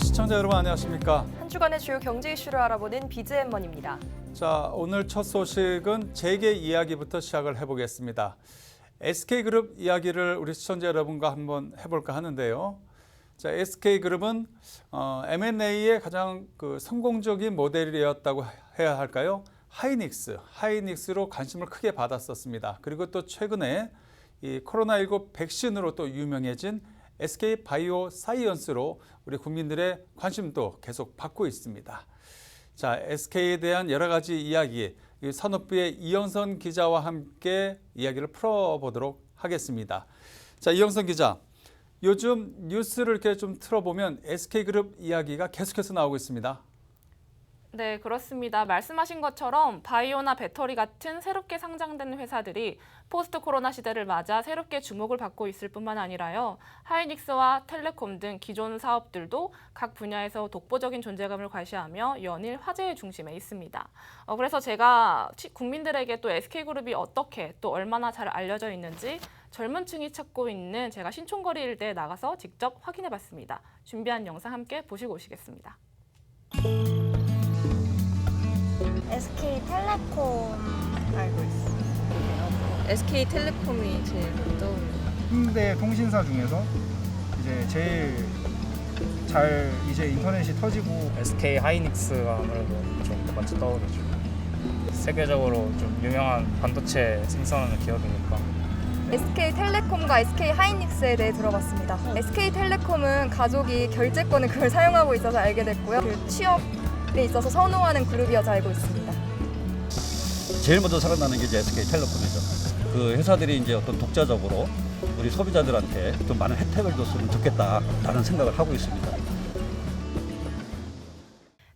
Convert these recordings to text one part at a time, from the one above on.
시청자 여러분 안녕하십니까? 한 주간의 주요 경제 이슈를 알아보는 비즈앤먼입니다. 자, 오늘 첫 소식은 재계 이야기부터 시작을 해보겠습니다. SK그룹 이야기를 우리 시청자 여러분과 한번 해볼까 하는데요. 자, SK그룹은 M&A의 가장 성공적인 모델이었다고 해야 할까요? 하이닉스로 관심을 크게 받았었습니다. 그리고 또 최근에 이 코로나19 백신으로 또 유명해진 SK바이오사이언스로 우리 국민들의 관심도 계속 받고 있습니다. 자, SK에 대한 여러 가지 이야기, 산업부의 이영선 기자와 함께 이야기를 풀어보도록 하겠습니다. 자, 이영선 기자, 요즘 뉴스를 이렇게 좀 틀어보면 SK그룹 이야기가 계속해서 나오고 있습니다. 네, 그렇습니다. 말씀하신 것처럼 바이오나 배터리 같은 새롭게 상장된 회사들이 포스트 코로나 시대를 맞아 새롭게 주목을 받고 있을 뿐만 아니라요. 하이닉스와 텔레콤 등 기존 사업들도 각 분야에서 독보적인 존재감을 과시하며 연일 화제의 중심에 있습니다. 그래서 제가 국민들에게 또 SK그룹이 어떻게 또 얼마나 잘 알려져 있는지 젊은 층이 찾고 있는 제가 신촌거리 일대에 나가서 직접 확인해 봤습니다. 준비한 영상 함께 보시고 오시겠습니다. SK텔레콤 알고 있어. SK텔레콤이 제일 먼저 현대 통신사 중에서 이제 제일 잘 이제 인터넷이 터지고 SK 하이닉스가 아무래도 좀 먼저 떠오르죠. 세계적으로 좀 유명한 반도체 생산하는 기업이니까. SK텔레콤과 SK하이닉스에 대해 들어봤습니다. SK텔레콤은 가족이 결제권을 그걸 사용하고 있어서 알게 됐고요. 그 취업에 있어서 선호하는 그룹이어서 알고 있습니다. 제일 먼저 생각나는 게 이제 SK텔레콤이죠. 그 회사들이 이제 어떤 독자적으로 우리 소비자들한테 좀 많은 혜택을 줬으면 좋겠다라는 생각을 하고 있습니다.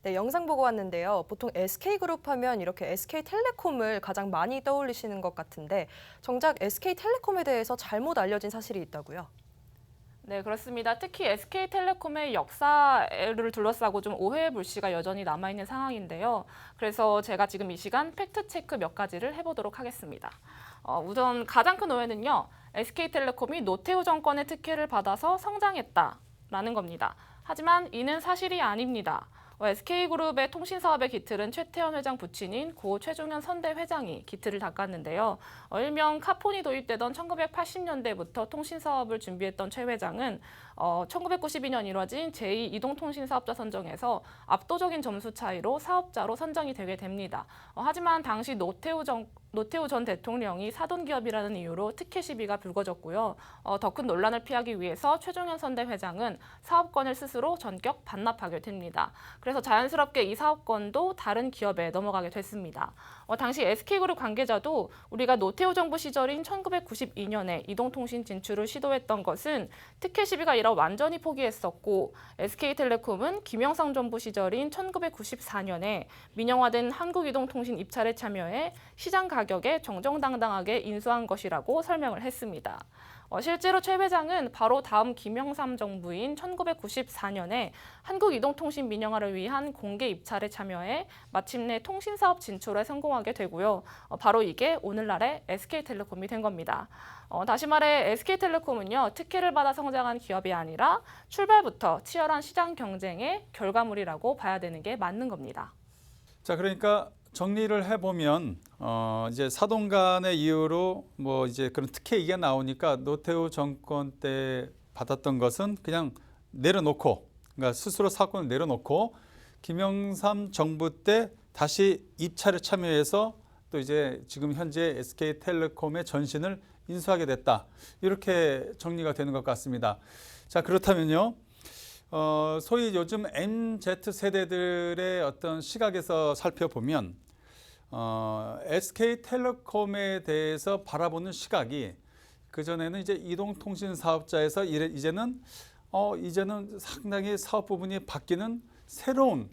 네, 영상 보고 왔는데요. 보통 SK그룹 하면 이렇게 SK텔레콤을 가장 많이 떠올리시는 것 같은데 정작 SK텔레콤에 대해서 잘못 알려진 사실이 있다고요? 네, 그렇습니다. 특히 SK텔레콤의 역사를 둘러싸고 좀 오해의 불씨가 여전히 남아있는 상황인데요. 그래서 제가 지금 이 시간 팩트체크 몇 가지를 해보도록 하겠습니다. 우선 가장 큰 오해는요. SK텔레콤이 노태우 정권의 특혜를 받아서 성장했다라는 겁니다. 하지만 이는 사실이 아닙니다. SK그룹의 통신사업의 기틀은 최태원 회장 부친인 고 최종현 선대 회장이 기틀을 닦았는데요. 일명 카폰이 도입되던 1980년대부터 통신사업을 준비했던 최 회장은 1992년 이뤄진 제2이동통신사업자 선정에서 압도적인 점수 차이로 사업자로 선정이 되게 됩니다. 하지만 당시 노태우 전 대통령이 사돈기업이라는 이유로 특혜 시비가 불거졌고요. 더 큰 논란을 피하기 위해서 최종현 선대 회장은 사업권을 스스로 전격 반납하게 됩니다. 그래서 자연스럽게 이 사업권도 다른 기업에 넘어가게 됐습니다. 당시 SK그룹 관계자도 우리가 노태우 정부 시절인 1992년에 이동통신 진출을 시도했던 것은 특혜 시비가 아니라 완전히 포기했었고 SK텔레콤은 김영삼 정부 시절인 1994년에 민영화된 한국이동통신 입찰에 참여해 시장 가격에 정정당당하게 인수한 것이라고 설명을 했습니다. 실제로 최 회장은 바로 다음 김영삼 정부인 1994년에 한국이동통신 민영화를 위한 공개 입찰에 참여해 마침내 통신사업 진출에 성공하게 되고요. 바로 이게 오늘날의 SK텔레콤이 된 겁니다. 다시 말해 SK텔레콤은요. 특혜를 받아 성장한 기업이 아니라 출발부터 치열한 시장 경쟁의 결과물이라고 봐야 되는 게 맞는 겁니다. 자, 그러니까 정리를 해보면 이제 사돈 간의 이유로 뭐 이제 그런 특혜 얘기가 나오니까 노태우 정권 때 받았던 것은 그냥 내려놓고, 그러니까 스스로 사건을 내려놓고 김영삼 정부 때 다시 입찰에 참여해서 또 이제 지금 현재 SK텔레콤의 전신을 인수하게 됐다. 이렇게 정리가 되는 것 같습니다. 자, 그렇다면요. 소위 요즘 MZ 세대들의 어떤 시각에서 살펴보면 SK텔레콤에 대해서 바라보는 시각이 그전에는 이제 이동통신 사업자에서 이제는 상당히 사업 부분이 바뀌는 새로운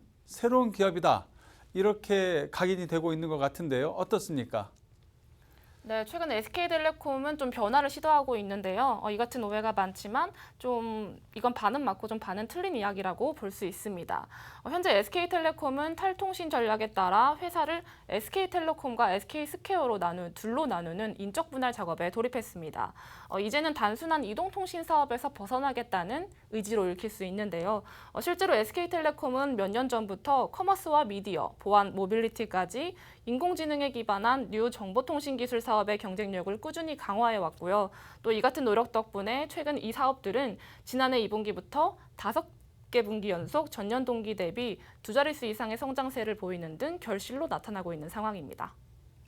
기업이다. 이렇게 각인이 되고 있는 것 같은데요. 어떻습니까? 네, 최근 SK텔레콤은 좀 변화를 시도하고 있는데요. 이 같은 오해가 많지만 좀 이건 반은 맞고 좀 반은 틀린 이야기라고 볼 수 있습니다. 현재 SK텔레콤은 탈통신 전략에 따라 회사를 SK텔레콤과 SK스퀘어로 둘로 나누는 인적 분할 작업에 돌입했습니다. 이제는 단순한 이동통신 사업에서 벗어나겠다는 의지로 읽힐 수 있는데요. 실제로 SK텔레콤은 몇 년 전부터 커머스와 미디어, 보안, 모빌리티까지 인공지능에 기반한 뉴 정보통신 기술 사업의 경쟁력을 꾸준히 강화해 왔고요. 또 이 같은 노력 덕분에 최근 이 사업들은 지난해 2분기부터 5개 분기 연속 전년 동기 대비 두 자릿수 이상의 성장세를 보이는 등 결실로 나타나고 있는 상황입니다.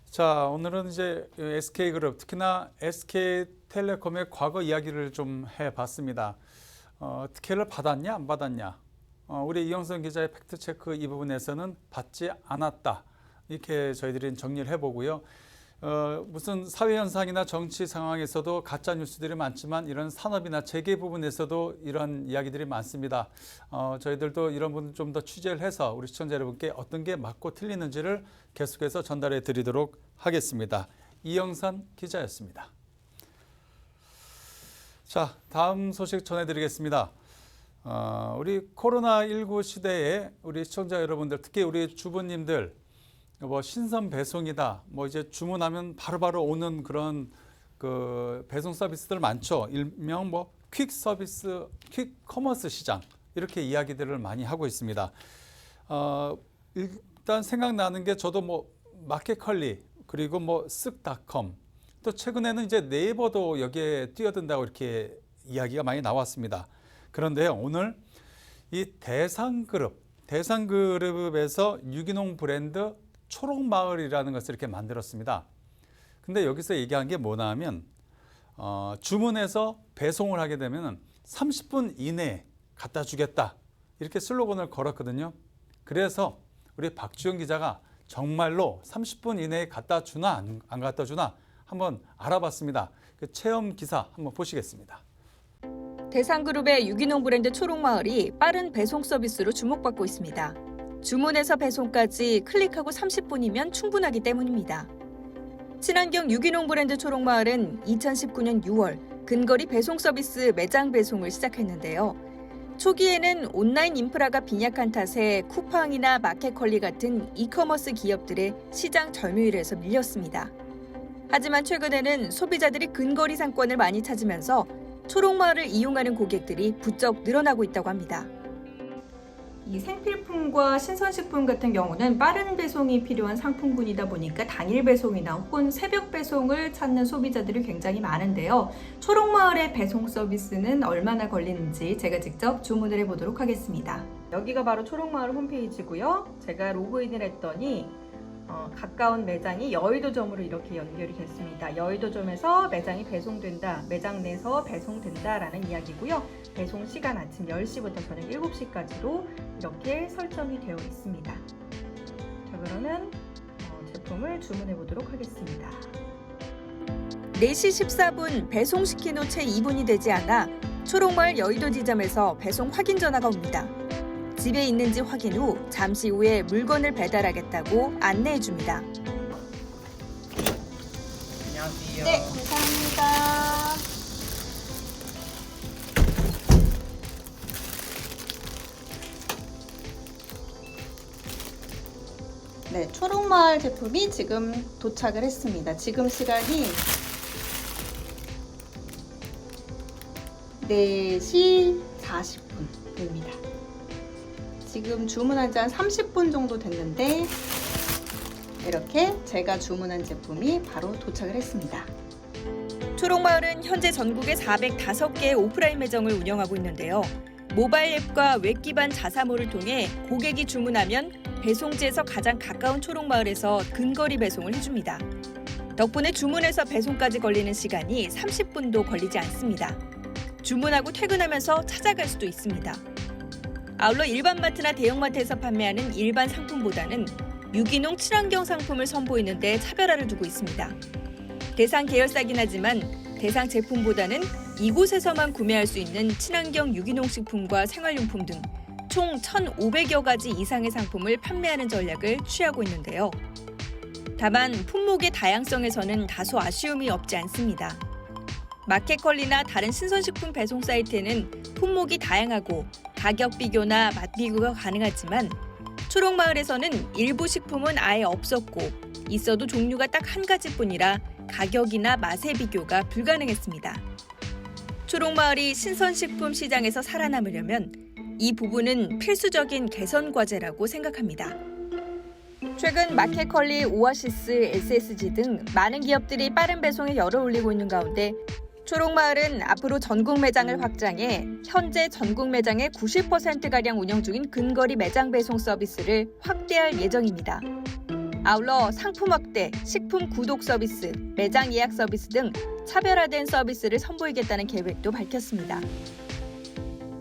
자, 오늘은 이제 SK그룹, 특히나 SK텔레콤의 과거 이야기를 좀 해봤습니다. 특혜를 받았냐 안 받았냐. 우리 이영선 기자의 팩트체크 이 부분에서는 받지 않았다. 이렇게 저희들이 정리를 해보고요. 무슨 사회현상이나 정치 상황에서도 가짜 뉴스들이 많지만 이런 산업이나 재계 부분에서도 이런 이야기들이 많습니다. 저희들도 이런 부분 좀 더 취재를 해서 우리 시청자 여러분께 어떤 게 맞고 틀리는지를 계속해서 전달해 드리도록 하겠습니다. 이영선 기자였습니다. 자, 다음 소식 전해드리겠습니다. 우리 코로나19 시대에 우리 시청자 여러분들, 특히 우리 주부님들, 뭐 신선 배송이다, 뭐 이제 주문하면 바로바로 오는 그런 그 배송 서비스들 많죠. 일명 뭐 퀵 서비스, 퀵 커머스 시장 이렇게 이야기들을 많이 하고 있습니다. 일단 생각나는 게 저도 뭐 마켓컬리 그리고 뭐 쓱닷컴 또 최근에는 이제 네이버도 여기에 뛰어든다고 이렇게 이야기가 많이 나왔습니다. 그런데요, 오늘 이 대상그룹에서 유기농 브랜드 초록마을이라는 것을 이렇게 만들었습니다. 근데 여기서 얘기한 게 뭐냐 하면 주문해서 배송을 하게 되면 30분 이내에 갖다 주겠다 이렇게 슬로건을 걸었거든요. 그래서 우리 박주영 기자가 정말로 30분 이내에 갖다 주나 안 갖다 주나 한번 알아봤습니다. 그 체험 기사 한번 보시겠습니다. 대상그룹의 유기농 브랜드 초록마을이 빠른 배송 서비스로 주목받고 있습니다. 주문에서 배송까지 클릭하고 30분이면 충분하기 때문입니다. 친환경 유기농 브랜드 초록마을은 2019년 6월 근거리 배송 서비스 매장 배송을 시작했는데요. 초기에는 온라인 인프라가 빈약한 탓에 쿠팡이나 마켓컬리 같은 이커머스 기업들의 시장 점유율에서 밀렸습니다. 하지만 최근에는 소비자들이 근거리 상권을 많이 찾으면서 초록마을을 이용하는 고객들이 부쩍 늘어나고 있다고 합니다. 이 생필품과 신선식품 같은 경우는 빠른 배송이 필요한 상품군이다 보니까 당일 배송이나 혹은 새벽 배송을 찾는 소비자들이 굉장히 많은데요. 초록마을의 배송 서비스는 얼마나 걸리는지 제가 직접 주문을 해보도록 하겠습니다. 여기가 바로 초록마을 홈페이지고요. 제가 로그인을 했더니 가까운 매장이 여의도점으로 이렇게 연결이 됐습니다. 여의도점에서 매장이 배송된다, 매장 내에서 배송된다라는 이야기고요. 배송 시간 아침 10시부터 저녁 7시까지로 이렇게 설정이 되어 있습니다. 자, 그러면 제품을 주문해 보도록 하겠습니다. 4시 14분 배송시킨 후 채 2분이 되지 않아 초록마을 여의도 지점에서 배송 확인 전화가 옵니다. 집에 있는지 확인 후 잠시 후에 물건을 배달하겠다고 안내해 줍니다. 안녕하세요. 네, 감사합니다. 네, 초록마을 제품이 지금 도착을 했습니다. 지금 시간이 4시 40분입니다. 지금 주문한 지 한 30분 정도 됐는데 이렇게 제가 주문한 제품이 바로 도착을 했습니다. 초록마을은 현재 전국에 405개의 오프라인 매장을 운영하고 있는데요. 모바일 앱과 웹 기반 자사몰을 통해 고객이 주문하면 배송지에서 가장 가까운 초록마을에서 근거리 배송을 해줍니다. 덕분에 주문해서 배송까지 걸리는 시간이 30분도 걸리지 않습니다. 주문하고 퇴근하면서 찾아갈 수도 있습니다. 아울러 일반 마트나 대형마트에서 판매하는 일반 상품보다는 유기농 친환경 상품을 선보이는 데 차별화를 두고 있습니다. 대상 계열사긴 하지만 대상 제품보다는 이곳에서만 구매할 수 있는 친환경 유기농 식품과 생활용품 등 총 1,500여 가지 이상의 상품을 판매하는 전략을 취하고 있는데요. 다만 품목의 다양성에서는 다소 아쉬움이 없지 않습니다. 마켓컬리나 다른 신선식품 배송 사이트에는 품목이 다양하고 가격 비교나 맛 비교가 가능하지만 초록마을에서는 일부 식품은 아예 없었고 있어도 종류가 딱 한 가지뿐이라 가격이나 맛의 비교가 불가능했습니다. 초록마을이 신선식품 시장에서 살아남으려면 이 부분은 필수적인 개선 과제라고 생각합니다. 최근 마켓컬리, 오아시스, SSG 등 많은 기업들이 빠른 배송에 열을 올리고 있는 가운데 초록마을은 앞으로 전국 매장을 확장해 현재 전국 매장의 90%가량 운영 중인 근거리 매장 배송 서비스를 확대할 예정입니다. 아울러 상품 확대, 식품 구독 서비스, 매장 예약 서비스 등 차별화된 서비스를 선보이겠다는 계획도 밝혔습니다.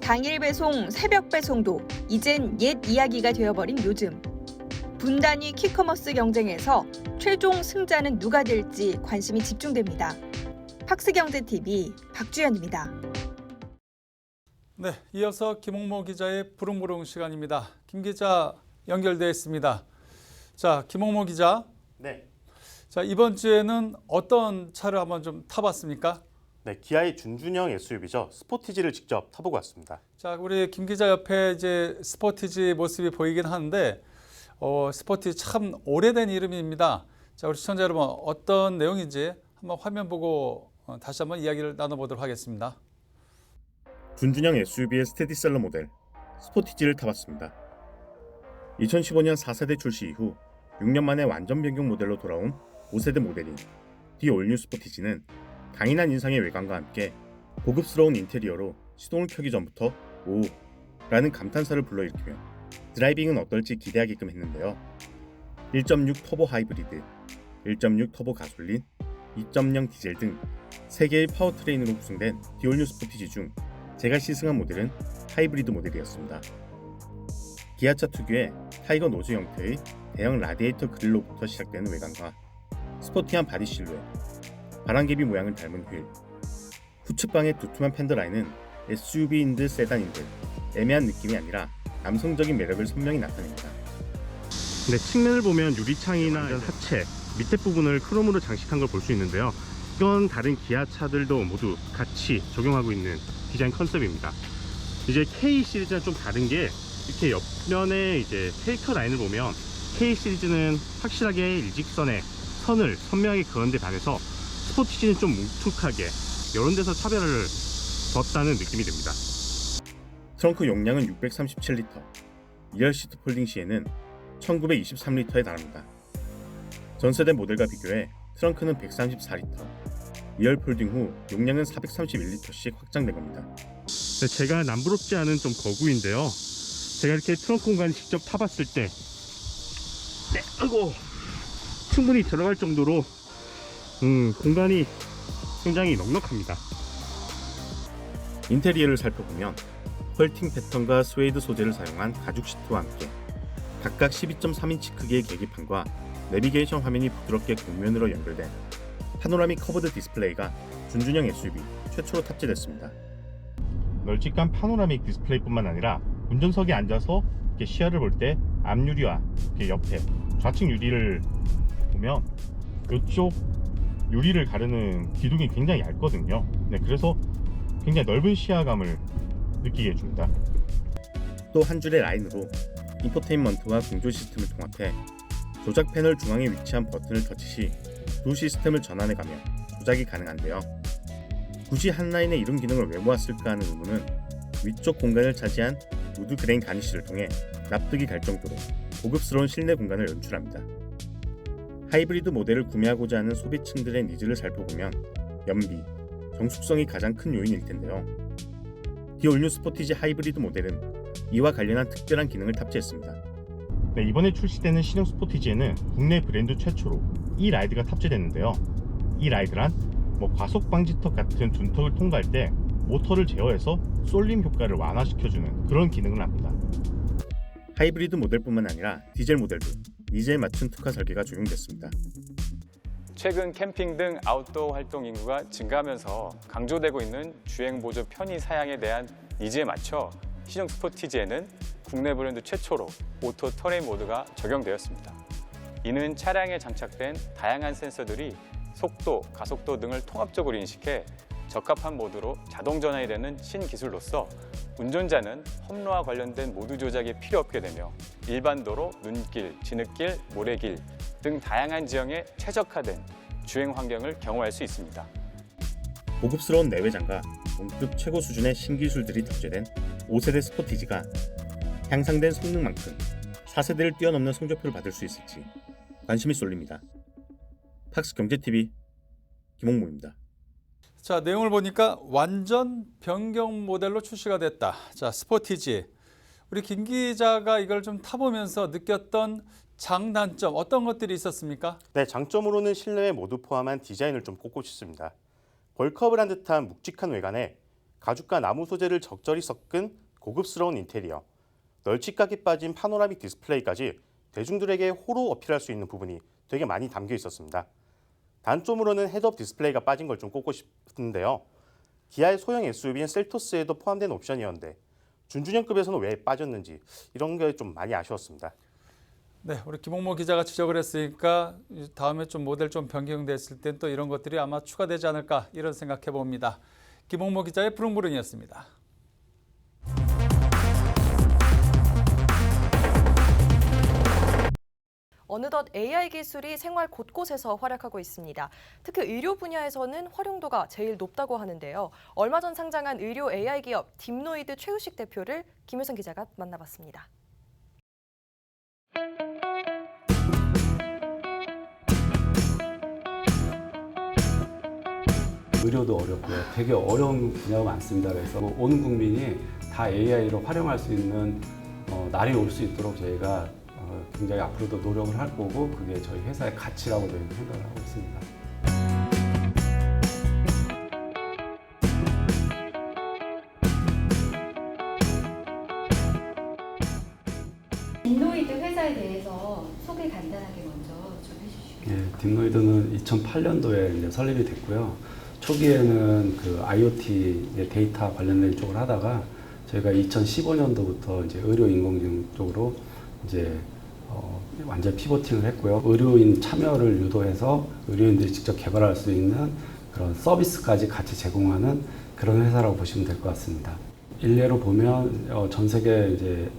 당일 배송, 새벽 배송도 이젠 옛 이야기가 되어버린 요즘. 분단위 퀵커머스 경쟁에서 최종 승자는 누가 될지 관심이 집중됩니다. 팍스경제TV 박주연입니다. 네, 이어서 김홍모 기자의 부릉부릉 시간입니다. 김 기자 연결되어 있습니다. 자, 김홍모 기자. 네. 자, 이번 주에는 어떤 차를 한번 좀 타봤습니까? 네, 기아의 준준형 SUV죠. 스포티지를 직접 타보고 왔습니다. 자, 우리 김 기자 옆에 이제 스포티지 모습이 보이긴 하는데 스포티지 참 오래된 이름입니다. 자, 우리 시청자 여러분 어떤 내용인지 한번 화면 보고 다시 한번 이야기를 나눠보도록 하겠습니다. 준준형 SUV의 스테디셀러 모델 스포티지를 타봤습니다. 2015년 4세대 출시 이후 6년 만에 완전 변경 모델로 돌아온 5세대 모델인 디 올뉴 스포티지는 강인한 인상의 외관과 함께 고급스러운 인테리어로 시동을 켜기 전부터 오! 라는 감탄사를 불러일으키며 드라이빙은 어떨지 기대하게끔 했는데요. 1.6 터보 하이브리드, 1.6 터보 가솔린, 2.0 디젤 등 3개의 파워트레인으로 구성된 디 올뉴 스포티지 중 제가 시승한 모델은 하이브리드 모델이었습니다. 기아차 특유의 타이거 노즈 형태의 대형 라디에이터 그릴로부터 시작되는 외관과 스포티한 바디 실루엣, 바람개비 모양을 닮은 휠, 후측방의 두툼한 팬더 라인은 SUV인 듯 세단인 듯 애매한 느낌이 아니라 남성적인 매력을 선명히 나타냅니다. 네, 측면을 보면 유리창이나 이런 하체, 밑에 부분을 크롬으로 장식한 걸 볼 수 있는데요. 이건 다른 기아차들도 모두 같이 적용하고 있는 디자인 컨셉입니다. 이제 K 시리즈는 좀 다른 게 이렇게 옆면에 이제 테이크 라인을 보면 K 시리즈는 확실하게 일직선에 선을 선명하게 그은 데 반해서 스포티지는 좀 뭉툭하게 이런 데서 차별을 뒀다는 느낌이 듭니다. 트렁크 용량은 637리터, 2열 시트 폴딩 시에는 1923리터에 달합니다. 전세대 모델과 비교해 트렁크는 134리터, 2열 폴딩 후 용량은 431리터씩 확장된 겁니다. 네, 제가 남부럽지 않은 좀 거구인데요. 제가 이렇게 트렁크 공간을 직접 타봤을 때 아이고, 충분히 들어갈 정도로 공간이 굉장히 넉넉합니다. 인테리어를 살펴보면 펄팅 패턴과 스웨이드 소재를 사용한 가죽 시트와 함께 각각 12.3인치 크기의 계기판과 내비게이션 화면이 부드럽게 곡면으로 연결된 파노라믹 커브드 디스플레이가 준준형 SUV 최초로 탑재됐습니다. 널찍한 파노라믹 디스플레이뿐만 아니라 운전석에 앉아서 이렇게 시야를 볼 때 앞유리와 이렇게 옆에 좌측 유리를 보면 이쪽 유리를 가르는 기둥이 굉장히 얇거든요. 네, 그래서 굉장히 넓은 시야감을 느끼게 해줍니다. 또 한 줄의 라인으로 인포테인먼트와 공조 시스템을 통합해 조작 패널 중앙에 위치한 버튼을 터치 시 두 시스템을 전환해가며 조작이 가능한데요. 굳이 한 라인에 이런 기능을 왜 모았을까 하는 의문은 위쪽 공간을 차지한 우드 그레인 가니쉬를 통해 납득이 갈 정도로 고급스러운 실내 공간을 연출합니다. 하이브리드 모델을 구매하고자 하는 소비층들의 니즈를 살펴보면 연비, 정숙성이 가장 큰 요인일 텐데요. 디 올뉴 스포티지 하이브리드 모델은 이와 관련한 특별한 기능을 탑재했습니다. 네, 이번에 출시되는 신형 스포티지에는 국내 브랜드 최초로 E-라이드가 탑재됐는데요. E-라이드란 과속 방지턱 같은 둔턱을 통과할 때 모터를 제어해서 쏠림 효과를 완화시켜주는 그런 기능을 합니다. 하이브리드 모델뿐만 아니라 디젤 모델도 니즈에 맞춘 특화 설계가 적용됐습니다. 최근 캠핑 등 아웃도어 활동 인구가 증가하면서 강조되고 있는 주행 보조 편의 사양에 대한 니즈에 맞춰 신형 스포티지에는 국내 브랜드 최초로 오토 터레인 모드가 적용되었습니다. 이는 차량에 장착된 다양한 센서들이 속도, 가속도 등을 통합적으로 인식해 적합한 모드로 자동 전환이 되는 신기술로서 운전자는 험로와 관련된 모드 조작이 필요 없게 되며 일반 도로, 눈길, 진흙길, 모래길 등 다양한 지형에 최적화된 주행 환경을 경험할 수 있습니다. 고급스러운 내외장과 동급 최고 수준의 신기술들이 탑재된 5세대 스포티지가 향상된 성능만큼 4세대를 뛰어넘는 성적표를 받을 수 있을지 관심이 쏠립니다. 팍스경제TV 김홍무입니다. 자, 내용을 보니까 완전 변경 모델로 출시가 됐다. 자, 스포티지. 우리 김 기자가 이걸 좀 타보면서 느꼈던 장단점 어떤 것들이 있었습니까? 네, 장점으로는 실내에 모두 포함한 디자인을 좀 꼽고 싶습니다. 벌크업을 한 듯한 묵직한 외관에 가죽과 나무 소재를 적절히 섞은 고급스러운 인테리어, 널찍하게 빠진 파노라믹 디스플레이까지 대중들에게 호로 어필할 수 있는 부분이 되게 많이 담겨 있었습니다. 단점으로는 헤드업 디스플레이가 빠진 걸 좀 꼽고 싶은데요. 기아의 소형 SUV인 셀토스에도 포함된 옵션이었는데 준준형급에서는 왜 빠졌는지 이런 게 좀 많이 아쉬웠습니다. 네, 우리 김홍모 기자가 지적을 했으니까 다음에 좀 모델 좀 변경됐을 땐 또 이런 것들이 아마 추가되지 않을까 이런 생각해 봅니다. 김홍모 기자의 푸른부른이었습니다. 어느덧 AI 기술이 생활 곳곳에서 활약하고 있습니다. 특히 의료 분야에서는 활용도가 제일 높다고 하는데요. 얼마 전 상장한 의료 AI 기업 딥노이드 최우식 대표를 김효선 기자가 만나봤습니다. 의료도 어렵고요. 되게 어려운 분야가 많습니다. 그래서 온 국민이 다 AI로 활용할 수 있는 날이 올 수 있도록 저희가 굉장히 앞으로도 노력을 할 거고 그게 저희 회사의 가치라고 저희는 생각을 하고 있습니다. 딥노이드 회사에 대해서 소개 간단하게 먼저 좀 해주시죠. 예, 딥노이드는 2008년도에 이제 설립이 됐고요. 초기에는 그 IoT 데이터 관련된 쪽을 하다가 저희가 2015년도부터 이제 의료 인공지능 쪽으로 이제 완전 피보팅을 했고요. 의료인 참여를 유도해서 의료인들이 직접 개발할 수 있는 그런 서비스까지 같이 제공하는 그런 회사라고 보시면 될 것 같습니다. 일례로 보면 전 세계 이제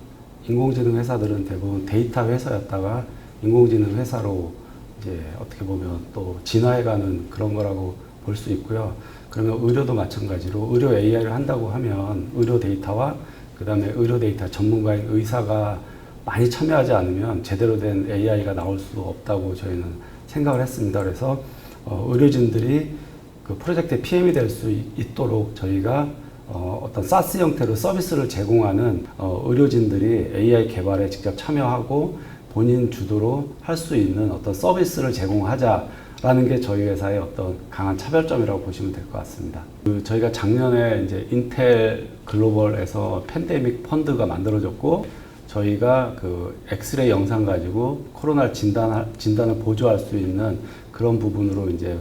인공지능 회사들은 대부분 데이터 회사였다가 인공지능 회사로 이제 어떻게 보면 또 진화해가는 그런 거라고 볼 수 있고요. 그러면 의료도 마찬가지로 의료 AI를 한다고 하면 의료 데이터와 그다음에 의료 데이터 전문가인 의사가 많이 참여하지 않으면 제대로 된 AI가 나올 수 없다고 저희는 생각을 했습니다. 그래서 의료진들이 그 프로젝트의 PM이 될 수 있도록 저희가 어떤 SaaS 형태로 서비스를 제공하는 의료진들이 AI 개발에 직접 참여하고 본인 주도로 할 수 있는 어떤 서비스를 제공하자라는 게 저희 회사의 어떤 강한 차별점이라고 보시면 될 것 같습니다. 저희가 작년에 이제 인텔 글로벌에서 팬데믹 펀드가 만들어졌고 저희가 그 엑스레이 영상 가지고 코로나 진단을 보조할 수 있는 그런 부분으로 이제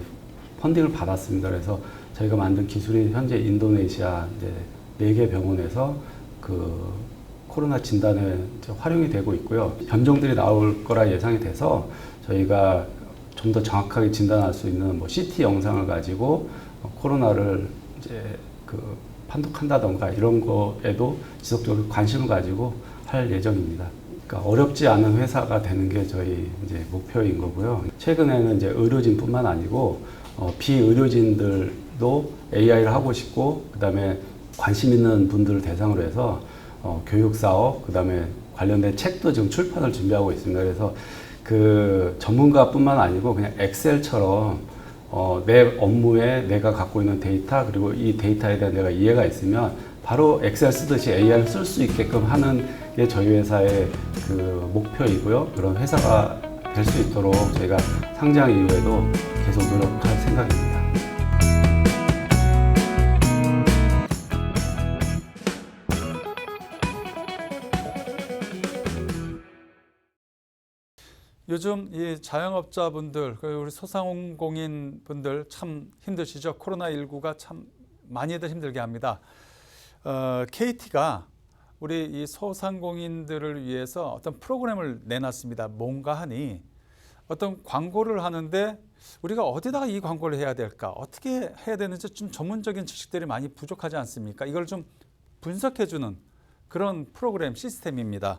펀딩을 받았습니다. 그래서 저희가 만든 기술이 현재 인도네시아 이제 4개 병원에서 그 코로나 진단에 활용이 되고 있고요. 변종들이 나올 거라 예상이 돼서 저희가 좀 더 정확하게 진단할 수 있는 뭐 CT 영상을 가지고 코로나를 이제 그 판독한다던가 이런 거에도 지속적으로 관심을 가지고 할 예정입니다. 그러니까 어렵지 않은 회사가 되는 게 저희 이제 목표인 거고요. 최근에는 이제 의료진뿐만 아니고 비의료진들도 AI를 하고 싶고 그다음에 관심 있는 분들을 대상으로 해서 교육 사업 그다음에 관련된 책도 지금 출판을 준비하고 있습니다. 그래서 그 전문가뿐만 아니고 그냥 엑셀처럼 내 업무에 내가 갖고 있는 데이터 그리고 이 데이터에 대한 내가 이해가 있으면 바로 엑셀 쓰듯이 AI를 쓸 수 있게끔 하는 게 저희 회사의 그 목표이고요. 그런 회사가 될 수 있도록 저희가 상장 이후에도 계속 노력할 생각입니다. 요즘 이 자영업자분들, 우리 소상공인 분들 참 힘드시죠? 코로나19가 참 많이들 힘들게 합니다. KT가 우리 이 소상공인들을 위해서 어떤 프로그램을 내놨습니다. 뭔가 하니 어떤 광고를 하는데 우리가 어디다가 이 광고를 해야 될까? 어떻게 해야 되는지 좀 전문적인 지식들이 많이 부족하지 않습니까? 이걸 좀 분석해주는 그런 프로그램 시스템입니다.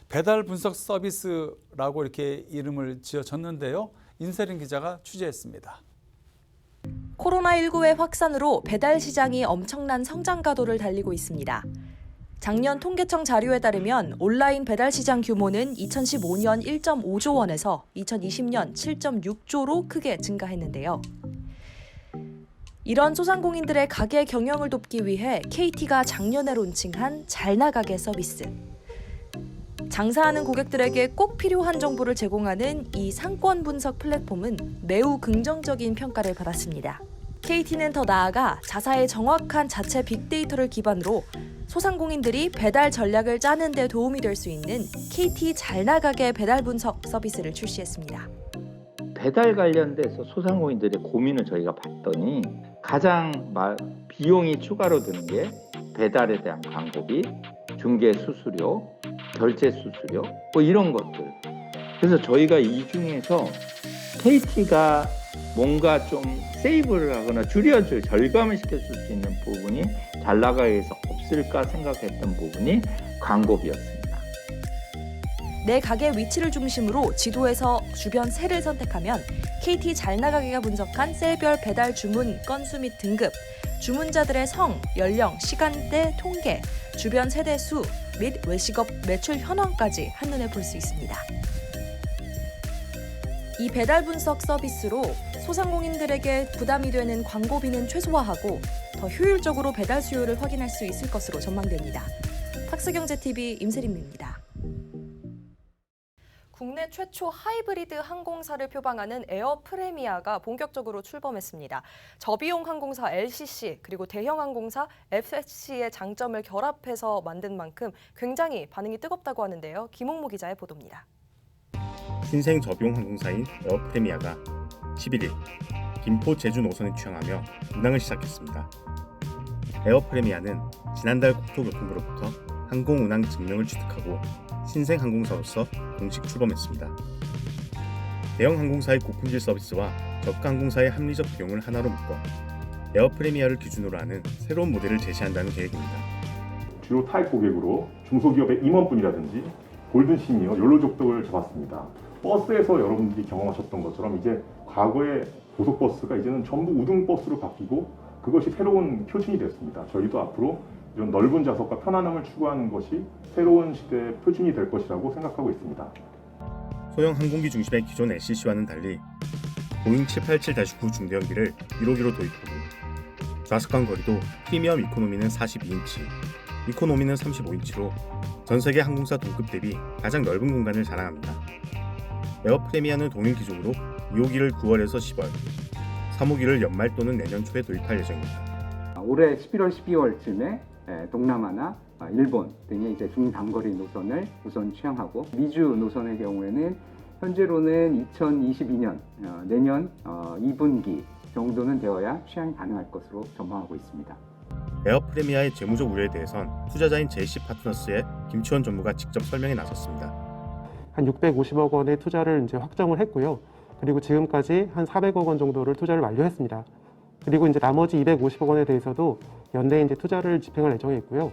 배달 분석 서비스라고 이렇게 이름을 지어졌는데요. 임세린 기자가 취재했습니다. 코로나19의 확산으로 배달 시장이 엄청난 성장 가도를 달리고 있습니다. 작년 통계청 자료에 따르면 온라인 배달 시장 규모는 2015년 1.5조 원에서 2020년 7.6조로 크게 증가했는데요. 이런 소상공인들의 가게 경영을 돕기 위해 KT가 작년에 론칭한 잘나가게 서비스. 장사하는 고객들에게 꼭 필요한 정보를 제공하는 이 상권 분석 플랫폼은 매우 긍정적인 평가를 받았습니다. KT는 더 나아가 자사의 정확한 자체 빅데이터를 기반으로 소상공인들이 배달 전략을 짜는 데 도움이 될 수 있는 KT 잘나가게 배달 분석 서비스를 출시했습니다. 배달 관련돼서 소상공인들의 고민을 저희가 봤더니 가장 비용이 추가로 드는 게 배달에 대한 광고비, 중개 수수료, 결제 수수료 뭐 이런 것들. 그래서 저희가 이 중에서 KT가 뭔가 좀 세이브를 하거나 절감을 시켜줄 수 있는 부분이 잘나가게에서 없을까 생각했던 부분이 광고비였습니다. 내 가게 위치를 중심으로 지도에서 주변 세를 선택하면 KT 잘나가게가 분석한 셀별 배달 주문 건수 및 등급, 주문자들의 성, 연령, 시간대, 통계, 주변 세대 수 및 외식업 매출 현황까지 한눈에 볼 수 있습니다. 이 배달 분석 서비스로 소상공인들에게 부담이 되는 광고비는 최소화하고 더 효율적으로 배달 수요를 확인할 수 있을 것으로 전망됩니다. 팍스경제TV 임세림입니다. 국내 최초 하이브리드 항공사를 표방하는 에어 프레미아가 본격적으로 출범했습니다. 저비용 항공사 LCC 그리고 대형 항공사 FSC의 장점을 결합해서 만든 만큼 굉장히 반응이 뜨겁다고 하는데요. 김홍모 기자의 보도입니다. 신생 저비용 항공사인 에어 프레미아가 11일 김포 제주 노선을 취항하며 운항을 시작했습니다. 에어 프레미아는 지난달 국토교통부로부터 항공운항 증명을 취득하고 신생 항공사로서 공식 출범했습니다. 대형 항공사의 고품질 서비스와 저가 항공사의 합리적 비용을 하나로 묶어 에어 프레미아를 기준으로 하는 새로운 모델을 제시한다는 계획입니다. 주요 타입 고객으로 중소기업의 임원분이라든지 골든 시니어, 욜로족들을 잡았습니다. 버스에서 여러분들이 경험하셨던 것처럼 이제 과거의 고속버스가 이제는 전부 우등버스로 바뀌고 그것이 새로운 표준이 됐습니다. 저희도 앞으로 이런 넓은 좌석과 편안함을 추구하는 것이 새로운 시대의 표준이 될 것이라고 생각하고 있습니다. 소형 항공기 중심의 기존 LCC와는 달리 보잉 787-9 중대형기를 1호기로 도입하고 좌석간 거리도 프리미엄 이코노미는 42인치, 이코노미는 35인치로 전 세계 항공사 동급 대비 가장 넓은 공간을 자랑합니다. 에어 프레미아는 동일 기종으로 2호기를 9월에서 10월, 3호기를 연말 또는 내년 초에 도입할 예정입니다. 올해 11월, 12월쯤에 동남아나 일본 등의 이제 중단거리 노선을 우선 취항하고 미주 노선의 경우에는 현재로는 2022년 내년 2분기 정도는 되어야 취항이 가능할 것으로 전망하고 있습니다. 에어 프레미아의 재무적 우려에 대해선 투자자인 JC 파트너스의 김치원 전무가 직접 설명에 나섰습니다. 한 650억 원의 투자를 이제 확정을 했고요. 그리고 지금까지 한 400억 원 정도를 투자를 완료했습니다. 그리고 이제 나머지 250억 원에 대해서도 연내에 이제 투자를 집행할 예정에 있고요.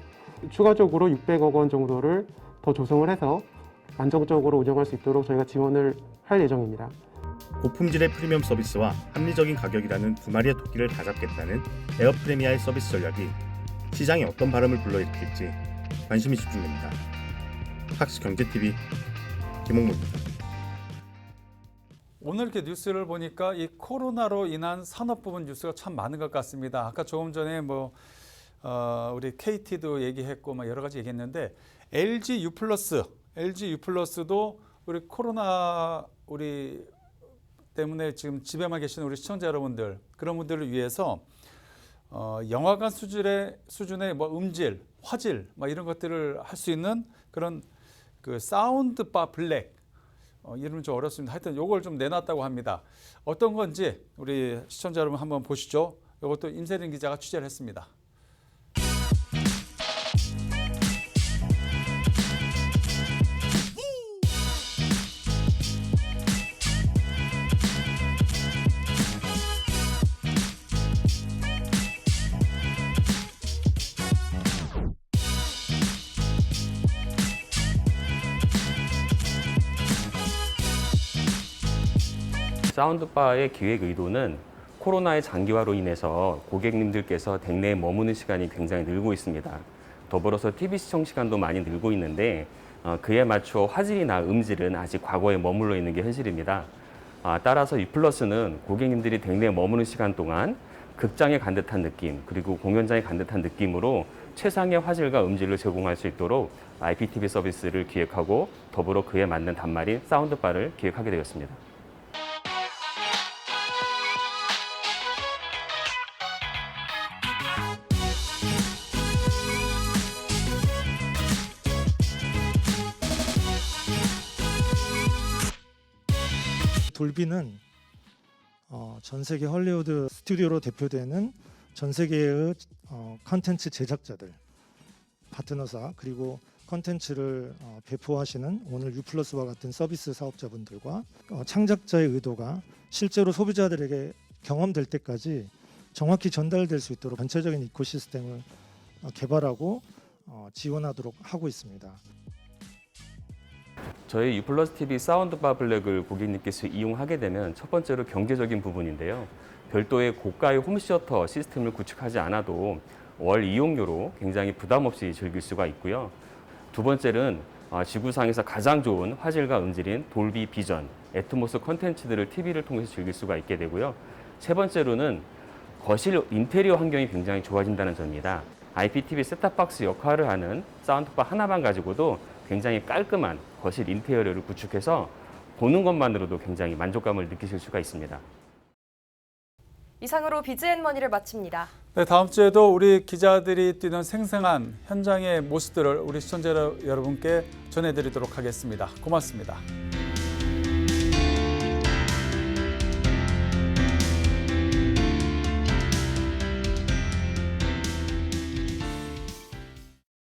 추가적으로 600억 원 정도를 더 조성을 해서 안정적으로 운영할 수 있도록 저희가 지원을 할 예정입니다. 고품질의 프리미엄 서비스와 합리적인 가격이라는 두 마리의 토끼를 다 잡겠다는 에어 프레미아의 서비스 전략이 시장에 어떤 바람을 불러일으킬지 관심이 집중됩니다. 팍스경제TV 김홍무입니다. 오늘 이렇게 뉴스를 보니까 이 코로나로 인한 산업 부분 뉴스가 참 많은 것 같습니다. 아까 조금 전에 우리 KT도 얘기했고 여러 가지 얘기했는데 LG U+도 우리 코로나 때문에 지금 집에만 계시는 우리 시청자 여러분들 그런 분들을 위해서 영화관 수준의 음질, 화질 이런 것들을 할 수 있는 그런 그 사운드바 블랙 이름은 좀 어렵습니다. 하여튼 요걸 좀 내놨다고 합니다. 어떤 건지 우리 시청자 여러분 한번 보시죠. 이것도 임세린 기자가 취재를 했습니다. 사운드바의 기획 의도는 코로나의 장기화로 인해서 고객님들께서 댁내에 머무는 시간이 굉장히 늘고 있습니다. 더불어서 TV 시청 시간도 많이 늘고 있는데 그에 맞추어 화질이나 음질은 아직 과거에 머물러 있는 게 현실입니다. 따라서 U+는 고객님들이 댁내에 머무는 시간 동안 극장에 간 듯한 느낌, 그리고 공연장에 간 듯한 느낌으로 최상의 화질과 음질을 제공할 수 있도록 IPTV 서비스를 기획하고 더불어 그에 맞는 단말인 사운드바를 기획하게 되었습니다. 돌비는 전 세계 헐리우드 스튜디오로 대표되는 전 세계의 컨텐츠 제작자들, 파트너사, 그리고 컨텐츠를 배포하시는 오늘 U+와 같은 서비스 사업자분들과 창작자의 의도가 실제로 소비자들에게 경험될 때까지 정확히 전달될 수 있도록 전체적인 이코시스템을 개발하고 지원하도록 하고 있습니다. 저희 U+TV 사운드바 블랙을 고객님께서 이용하게 되면 첫 번째로 경제적인 부분인데요. 별도의 고가의 홈시어터 시스템을 구축하지 않아도 월 이용료로 굉장히 부담 없이 즐길 수가 있고요. 두 번째는 지구상에서 가장 좋은 화질과 음질인 돌비 비전, 애트모스 콘텐츠들을 TV를 통해서 즐길 수가 있게 되고요. 세 번째로는 거실 인테리어 환경이 굉장히 좋아진다는 점입니다. IPTV 셋탑박스 역할을 하는 사운드바 하나만 가지고도 굉장히 깔끔한 거실 인테리어를 구축해서 보는 것만으로도 굉장히 만족감을 느끼실 수가 있습니다. 이상으로 BGN머니를 마칩니다. 네, 다음 주에도 우리 기자들이 뛰는 생생한 현장의 모습들을 우리 시청자 여러분께 전해드리도록 하겠습니다. 고맙습니다.